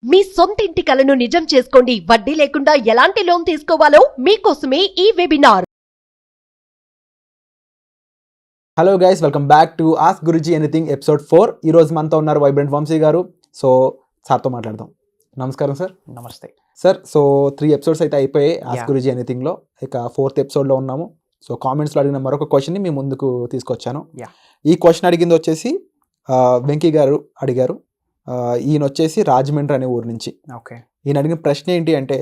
మీ సొంత ఇంటి కలను నిజం చేసుకోండి. వడ్డీ లేకుండా ఎలాంటి లోన్ తీసుకోవాలో మీకోసమే ఈ webinar. Hello guys, welcome back to ask Guruji anything episode 4. ఈ రోజు మనతో ఉన్నారు వైబ్రెంట్ వంశీ గారు. సో సార్తో మాట్లాడదాం. నమస్కారం సార్. నమస్తే సార్. సో 3 ఎపిసోడ్స్ అయితే అయిపోయాయి ఆస్క్ గురూజీ ఎనీథింగ్లో. ఇక 4th ఎపిసోడ్లో ఉన్నాము. సో కామెంట్స్లో అడిగిన మరొక క్వశ్చన్ని మీ ముందుకు తీసుకొచ్చాను. ఈ క్వశ్చన్ అడిగింది వచ్చేసి వెంకీ గారు అడిగారు. ఈయన వచ్చేసి రాజమండ్రి అనే ఊరు నుంచి. ఓకే. ఈయన అడిగిన ప్రశ్న ఏంటి అంటే,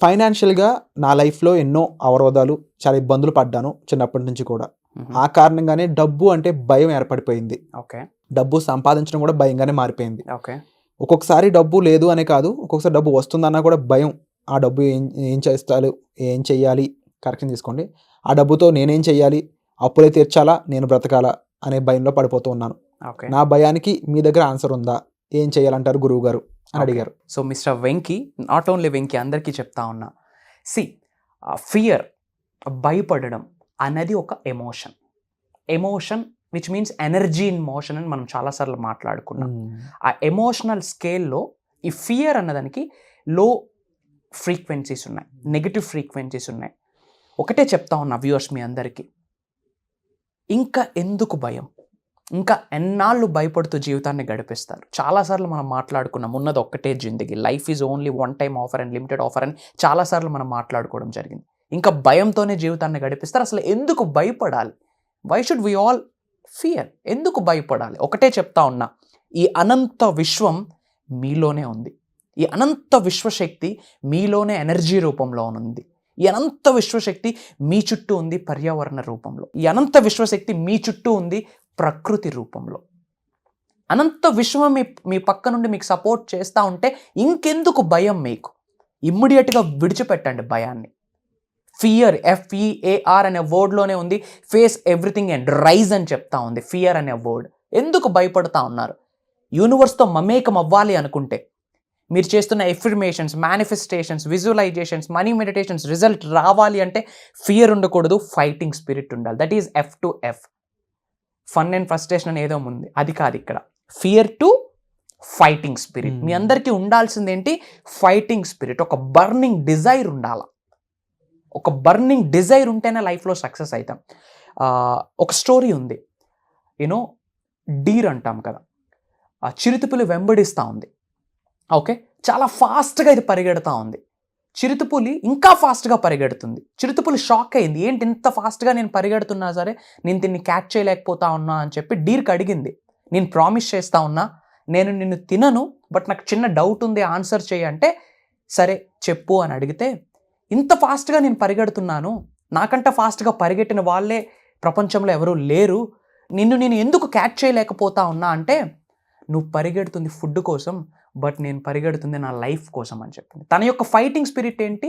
ఫైనాన్షియల్గా నా లైఫ్లో ఎన్నో అవరోధాలు, చాలా ఇబ్బందులు పడ్డాను చిన్నప్పటి నుంచి కూడా. ఆ కారణంగానే డబ్బు అంటే భయం ఏర్పడిపోయింది. ఓకే. డబ్బు సంపాదించడం కూడా భయంగానే మారిపోయింది. ఓకే. ఒక్కొక్కసారి డబ్బు లేదు అనే కాదు, ఒక్కొక్కసారి డబ్బు వస్తుందన్నా కూడా భయం. ఆ డబ్బు ఏం చేస్తాను, ఏం చెయ్యాలి, కరెక్షన్ తీసుకోండి, ఆ డబ్బుతో నేనేం చెయ్యాలి, అప్పులే తీర్చాలా, నేను బ్రతకాలా అనే భయంలో పడిపోతూ ఉన్నాను. నా భయానికి మీ దగ్గర ఆన్సర్ ఉందా, ఏం చేయాలంటారు గురువు గారు అని అడిగారు. So mister Venky, not only Venky, అందరికీ చెప్తా ఉన్నా, ఫియర్, భయపడడం అనేది ఒక emotion which means energy in motion అని మనం చాలాసార్లు మాట్లాడుకున్నాం. ఆ ఎమోషనల్ స్కేల్లో ఈ ఫియర్ అన్నదానికి లో ఫ్రీక్వెన్సీస్ ఉన్నాయి, నెగిటివ్ ఫ్రీక్వెన్సీస్ ఉన్నాయి. ఒకటే చెప్తా ఉన్నా వ్యూవర్స్ మీ అందరికీ, ఇంకా ఎందుకు భయం, ఇంకా ఎన్నాళ్ళు భయపడుతూ జీవితాన్ని గడిపిస్తారు. చాలాసార్లు మనం మాట్లాడుకున్నాం, ఉన్నది ఒక్కటే జిందగీ, life is only one time offer and limited offer అని చాలాసార్లు మనం మాట్లాడుకోవడం జరిగింది. ఇంకా భయంతోనే జీవితాన్ని గడిపిస్తారు. అసలు ఎందుకు భయపడాలి? Why should we all fear? ఎందుకు భయపడాలి? ఒకటే చెప్తా ఉన్నా, ఈ అనంత విశ్వం మీలోనే ఉంది. ఈ అనంత విశ్వశక్తి మీలోనే ఎనర్జీ రూపంలో ఉంది. ఈ అనంత విశ్వశక్తి మీ చుట్టూ ఉంది పర్యావరణ రూపంలో. ఈ అనంత విశ్వశక్తి మీ చుట్టూ ఉంది ప్రకృతి రూపంలో. అనంత విశ్వం మీ పక్క నుండి మీకు సపోర్ట్ చేస్తూ ఉంటే ఇంకెందుకు భయం? మీకు ఇమ్మీడియట్గా విడిచిపెట్టండి భయాన్ని. ఫియర్, FEAR అనే వర్డ్లోనే ఉంది, ఫేస్ ఎవ్రీథింగ్ అండ్ రైజ్ అని చెప్తా ఉంది ఫియర్ అనే వర్డ్. ఎందుకు భయపడతా ఉన్నారు? యూనివర్స్తో మమేకం అవ్వాలి అనుకుంటే, మీరు చేస్తున్న affirmations, manifestations, visualisations, money meditations result రావాలి అంటే ఫియర్ ఉండకూడదు, ఫైటింగ్ స్పిరిట్ ఉండాలి. That is F to F. Fun and frustration అని ఏదో ఉంది, అది కాదు ఇక్కడ. Fear to fighting spirit. మీ అందరికీ ఉండాల్సింది ఏంటి? Fighting spirit. ఒక బర్నింగ్ డిజైర్ ఉండాలి. ఒక బర్నింగ్ డిజైర్ ఉంటేనే లైఫ్లో సక్సెస్ అవుతాం. ఒక స్టోరీ ఉంది, డీర్ అంటాం కదా, ఆ చిరుతపులి వెంబడిస్తూ ఉంది. ఓకే, చాలా ఫాస్ట్గా ఇది పరిగెడతా ఉంది. చిరుతపులి ఇంకా ఫాస్ట్గా పరిగెడుతుంది. చిరుతపులి షాక్ అయింది, ఏంటి ఇంత ఫాస్ట్గా నేను పరిగెడుతున్నా సరే నేను దీన్ని క్యాచ్ చేయలేకపోతా ఉన్నా అని చెప్పి డీర్కి అడిగింది. నేను ప్రామిస్ చేస్తా ఉన్నా, నేను నిన్ను తినను, బట్ నాకు చిన్న డౌట్ ఉంది, ఆన్సర్ చేయి అంటే, సరే చెప్పు అని అడిగితే, ఇంత ఫాస్ట్గా నేను పరిగెడుతున్నాను, నాకంటే ఫాస్ట్గా పరిగెట్టిన వాళ్ళే ప్రపంచంలో ఎవరూ లేరు, నేను ఎందుకు క్యాచ్ చేయలేకపోతా ఉన్నా అంటే, నువ్వు పరిగెడుతుంది ఫుడ్ కోసం, బట్ నేను పరిగెడుతుంది నా లైఫ్ కోసం అని చెప్పింది. తన యొక్క ఫైటింగ్ స్పిరిట్ ఏంటి?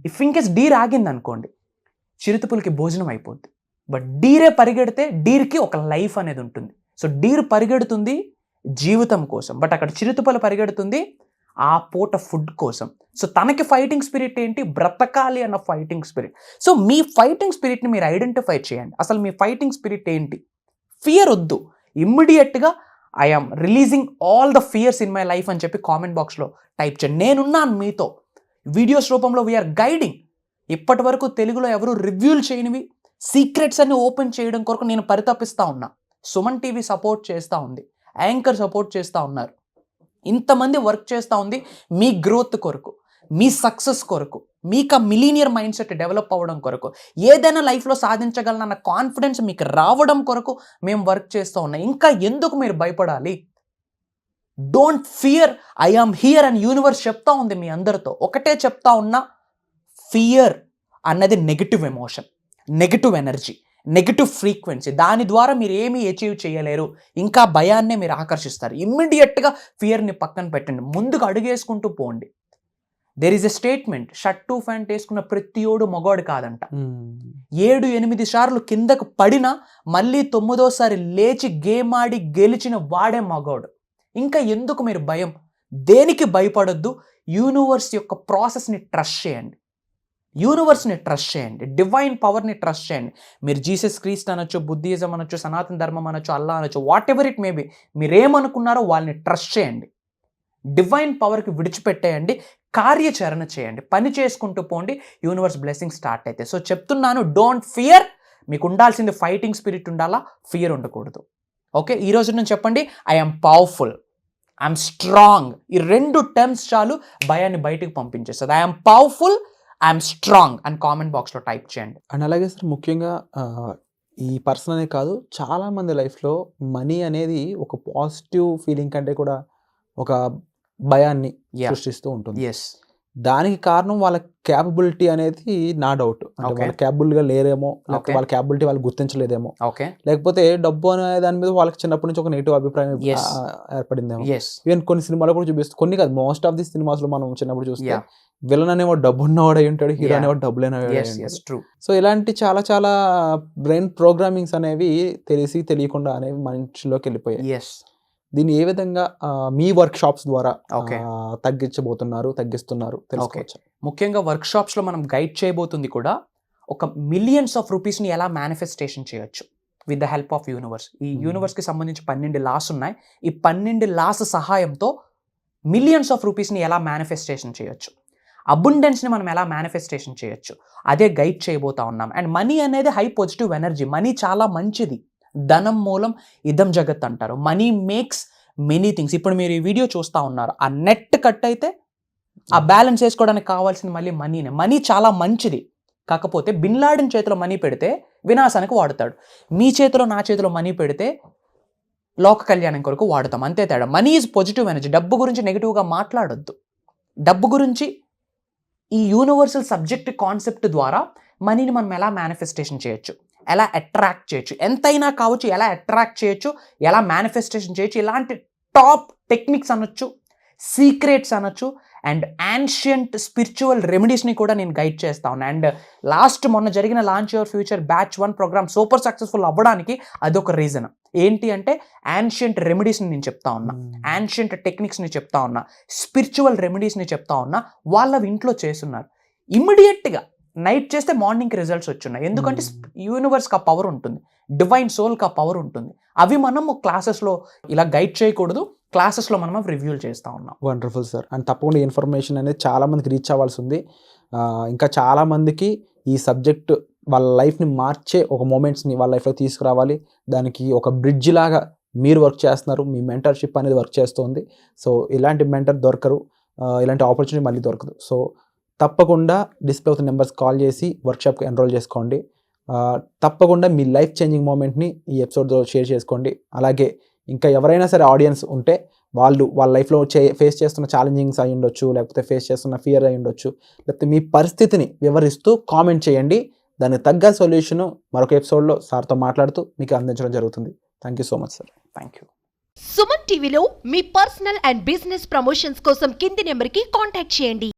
ఇఫ్ ఇన్ కేస్ డీర్ ఆగింది అనుకోండి, చిరుతపులికి భోజనం అయిపోద్ది. బట్ డీరే పరిగెడితే డీర్కి ఒక లైఫ్ అనేది ఉంటుంది. సో డీర్ పరిగెడుతుంది జీవితం కోసం, బట్ అక్కడ చిరుతపులి పరిగెడుతుంది ఆ పూట ఫుడ్ కోసం. సో తనకి ఫైటింగ్ స్పిరిట్ ఏంటి? బ్రతకాలి అన్న ఫైటింగ్ స్పిరిట్. సో మీ ఫైటింగ్ స్పిరిట్ని మీరు ఐడెంటిఫై చేయండి. అసలు మీ ఫైటింగ్ స్పిరిట్ ఏంటి? ఫియర్ వద్దు, ఇమ్మీడియట్గా I am releasing all the fears in my life అని చెప్పి కామెంట్ బాక్స్లో టైప్ చేయండి. నేనున్నాను మీతో, వీడియోస్ రూపంలో వీఆర్ గైడింగ్. ఇప్పటి వరకు తెలుగులో ఎవరు రివ్యూలు చేయనివి సీక్రెట్స్ అన్ని ఓపెన్ చేయడం కొరకు నేను పరితపిస్తూ ఉన్నా. సుమన్ టీవీ సపోర్ట్ చేస్తూ ఉంది, యాంకర్ సపోర్ట్ చేస్తూ ఉన్నారు, ఇంతమంది వర్క్ చేస్తూ ఉంది మీ గ్రోత్ కొరకు, మీ సక్సెస్ కొరకు, మీకు ఆ మిలీనియర్ మైండ్ సెట్ డెవలప్ అవ్వడం కొరకు, ఏదైనా లైఫ్లో సాధించగలనన్న కాన్ఫిడెన్స్ మీకు రావడం కొరకు మేము వర్క్ చేస్తూ ఉన్నాం. ఇంకా ఎందుకు మీరు భయపడాలి? Don't fear, I am here అని యూనివర్స్ చెప్తా ఉంది మీ అందరితో. ఒకటే చెప్తా ఉన్నా, ఫియర్ అన్నది negative emotion, negative energy, negative frequency. దాని ద్వారా మీరు ఏమీ అచీవ్ చేయలేరు, ఇంకా భయాన్నే మీరు ఆకర్షిస్తారు. ఇమ్మీడియట్గా ఫియర్ని పక్కన పెట్టండి, ముందుకు అడుగేసుకుంటూ పోండి. There is a statement, shirt to pant వేసుకున్న ప్రతియోడు మగవాడు కాదంట. 7-8 సార్లు కిందకు పడినా మళ్ళీ 9వ సారి లేచి గేమ్ ఆడి గెలిచిన వాడే మగవాడు. ఇంకా ఎందుకు మీరు భయం? దేనికి భయపడొద్దు. యూనివర్స్ యొక్క ప్రాసెస్ని ట్రస్ట్ చేయండి. యూనివర్స్ని ట్రస్ట్ చేయండి, డివైన్ పవర్ని ట్రస్ట్ చేయండి. మీరు జీసస్ క్రీస్ట్ అనొచ్చు, బుద్ధిజం అనొచ్చు, సనాతన ధర్మం అనొచ్చు, అల్లా అనొచ్చు, whatever it may be, మీరేమనుకున్నారో వాళ్ళని ట్రస్ట్ చేయండి. డివైన్ పవర్కి విడిచిపెట్టేయండి, కార్యాచరణ చేయండి, పని చేసుకుంటూ పోండి, యూనివర్స్ బ్లెస్సింగ్ స్టార్ట్ అయితే. సో చెప్తున్నాను, డోంట్ ఫియర్. మీకు ఉండాల్సింది ఫైటింగ్ స్పిరిట్ ఉండాలా, ఫియర్ ఉండకూడదు. ఓకే, ఈ రోజు నుంచి చెప్పండి, ఐఎమ్ పవర్ఫుల్, ఐఎమ్ స్ట్రాంగ్. ఈ 2 టర్మ్స్ చాలు భయాన్ని బయటికి పంపించేస్తుంది. ఐఎమ్ పవర్ఫుల్, ఐఎమ్ స్ట్రాంగ్ అని కామెంట్ బాక్స్లో టైప్ చేయండి. అండ్ అలాగే సార్ ముఖ్యంగా ఈ పర్సన్ అనే కాదు, చాలామంది లైఫ్లో మనీ అనేది ఒక పాజిటివ్ ఫీలింగ్ కంటే కూడా ఒక భయాన్ని సృష్టిస్తూ ఉంటుంది. ఎస్, దానికి కారణం వాళ్ళ క్యాపబిలిటీ అనేది నా డౌట్. అంటే Okay. వాళ్ళ క్యాపబుల్గా లేరేమో, లేకపోతే Okay. వాళ్ళ క్యాపబిలిటీ వాళ్ళు గుర్తించలేదేమో, ఓకే, లేకపోతే డబ్బు అనే దాని మీద వాళ్ళకి చిన్నప్పటి నుంచి ఒక నెగిటివ్ అభిప్రాయం Yes. ఏర్పడిందేమో. ఎస్, ఈవెన్ కొన్ని సినిమాలు కూడా చూపిస్తుంది, కొన్ని కాదు, మోస్ట్ ఆఫ్ ది సినిమాస్ లో మనం చిన్నప్పుడు చూస్తే Yeah. విలన్ అనేవాడు డబ్బు ఉన్నవాడు అయి ఉంటాడు, హీరో Yeah. అనేవాడు డబ్బు లేనివాడు అయి ఎస్, ఉంటాడు. Yes, true. సో ఇలాంటి చాలా చాలా బ్రెయిన్ ప్రోగ్రామింగ్స్ అనేవి తెలిసి తెలియకుండా అనేవి మనిషిలోకి వెళ్ళిపోయాయి. ఎస్, దీన్ని ఏ విధంగా మీ వర్క్ షాప్స్ ద్వారా Okay. తగ్గిస్తున్నారు తెలుసుకోవచ్చు. ముఖ్యంగా వర్క్షాప్స్లో మనం గైడ్ చేయబోతుంది కూడా ఒక మిలియన్స్ ఆఫ్ రూపీస్ని ఎలా మేనిఫెస్టేషన్ చేయొచ్చు with the help of universe. ఈ యూనివర్స్కి సంబంధించి 12 లాస్ ఉన్నాయి. ఈ 12 లాస్ సహాయంతో మిలియన్స్ ఆఫ్ రూపీస్ని ఎలా మేనిఫెస్టేషన్ చేయొచ్చు, అబుండెన్స్ని మనం ఎలా మేనిఫెస్టేషన్ చేయొచ్చు, అదే గైడ్ చేయబోతా ఉన్నాం. అండ్ మనీ అనేది హై పాజిటివ్ ఎనర్జీ. మనీ చాలా మంచిది. ధనం మూలం ఇదం జగత్ అంటారు. Money makes many things. ఇప్పుడు మీరు ఈ వీడియో చూస్తూ ఉన్నారు, ఆ నెట్ కట్ అయితే ఆ బ్యాలెన్స్ వేసుకోవడానికి కావాల్సిన మళ్ళీ మనీనే. మనీ చాలా మంచిది. కాకపోతే బిన్ లాడెన్ చేతిలో మనీ పెడితే వినాశానికి వాడతాడు. మీ చేతిలో నా చేతిలో మనీ పెడితే లోక కళ్యాణం కొరకు వాడతాం, అంతే తేడా. Money is positive energy. డబ్బు గురించి నెగిటివ్గా మాట్లాడొద్దు. డబ్బు గురించి ఈ యూనివర్సల్ సబ్జెక్ట్ కాన్సెప్ట్ ద్వారా మనీని మనం ఎలా మేనిఫెస్టేషన్ చేయొచ్చు, ఎలా అట్రాక్ట్ చేయొచ్చు, ఎంతైనా కావచ్చు, ఎలా అట్రాక్ట్ చేయొచ్చు, ఎలా మేనిఫెస్టేషన్ చేయొచ్చు, ఇలాంటి టాప్ టెక్నిక్స్ అనొచ్చు, సీక్రెట్స్ అనొచ్చు, అండ్ యాన్షియంట్ స్పిరిచువల్ రెమెడీస్ని కూడా నేను గైడ్ చేస్తా ఉన్నా. అండ్ లాస్ట్ మొన్న జరిగిన launch your future batch 1 programme super successful అవ్వడానికి అదొక రీజన్. ఏంటి అంటే యాన్షియంట్ రెమెడీస్ని నేను చెప్తా ఉన్నా, యాన్షియంట్ టెక్నిక్స్ని చెప్తా ఉన్నా, స్పిరిచువల్ రెమెడీస్ని చెప్తా ఉన్నా. వాళ్ళవి ఇంట్లో చేస్తున్నారు. ఇమ్మీడియట్గా నైట్ చేస్తే మార్నింగ్కి రిజల్ట్స్ వచ్చున్నాయి. ఎందుకంటే యూనివర్స్కి ఆ పవర్ ఉంటుంది, డివైన్ సోల్కి ఆ పవర్ ఉంటుంది. అవి మనం క్లాసెస్లో ఇలా గైడ్ చేయకూడదు, క్లాసెస్లో మనం రివ్యూలు చేస్తూ ఉన్నాం. Wonderful sir. అండ్ తప్పకుండా ఇన్ఫర్మేషన్ అనేది చాలా మందికి రీచ్ అవ్వాల్సి ఉంది. ఇంకా చాలా మందికి ఈ సబ్జెక్ట్ వాళ్ళ లైఫ్ని మార్చే ఒక మూమెంట్స్ని వాళ్ళ లైఫ్లో తీసుకురావాలి. దానికి ఒక బ్రిడ్జ్ లాగా మీరు వర్క్ చేస్తున్నారు. మీ మెంటర్షిప్ అనేది వర్క్ చేస్తుంది. సో ఇలాంటి మెంటర్ దొరకరు, ఇలాంటి ఆపర్చునిటీ మళ్ళీ దొరకదు. సో తప్పకుండా డిస్ప్లే అవుతున్న నెంబర్స్ కాల్ చేసి వర్క్షాప్కి ఎన్రోల్ చేసుకోండి. తప్పకుండా మీ లైఫ్ చేంజింగ్ మూమెంట్ని ఈ ఎపిసోడ్లో షేర్ చేసుకోండి. అలాగే ఇంకా ఎవరైనా సరే ఆడియన్స్ ఉంటే వాళ్ళ లైఫ్లో ఫేస్ చేస్తున్న ఛాలెంజింగ్స్ అయి ఉండొచ్చు, లేకపోతే ఫేస్ చేస్తున్న ఫియర్ అయి ఉండొచ్చు, లేకపోతే మీ పరిస్థితిని వివరిస్తూ కామెంట్ చేయండి. దానికి తగ్గ సొల్యూషన్ మరొక ఎపిసోడ్లో సార్తో మాట్లాడుతూ మీకు అందించడం జరుగుతుంది. Thank you so much sir. Thank you. Suman టీవీలో మీ పర్సనల్ అండ్ బిజినెస్ ప్రమోషన్స్ కోసం కింది నెంబర్కి కాంటాక్ట్ చేయండి.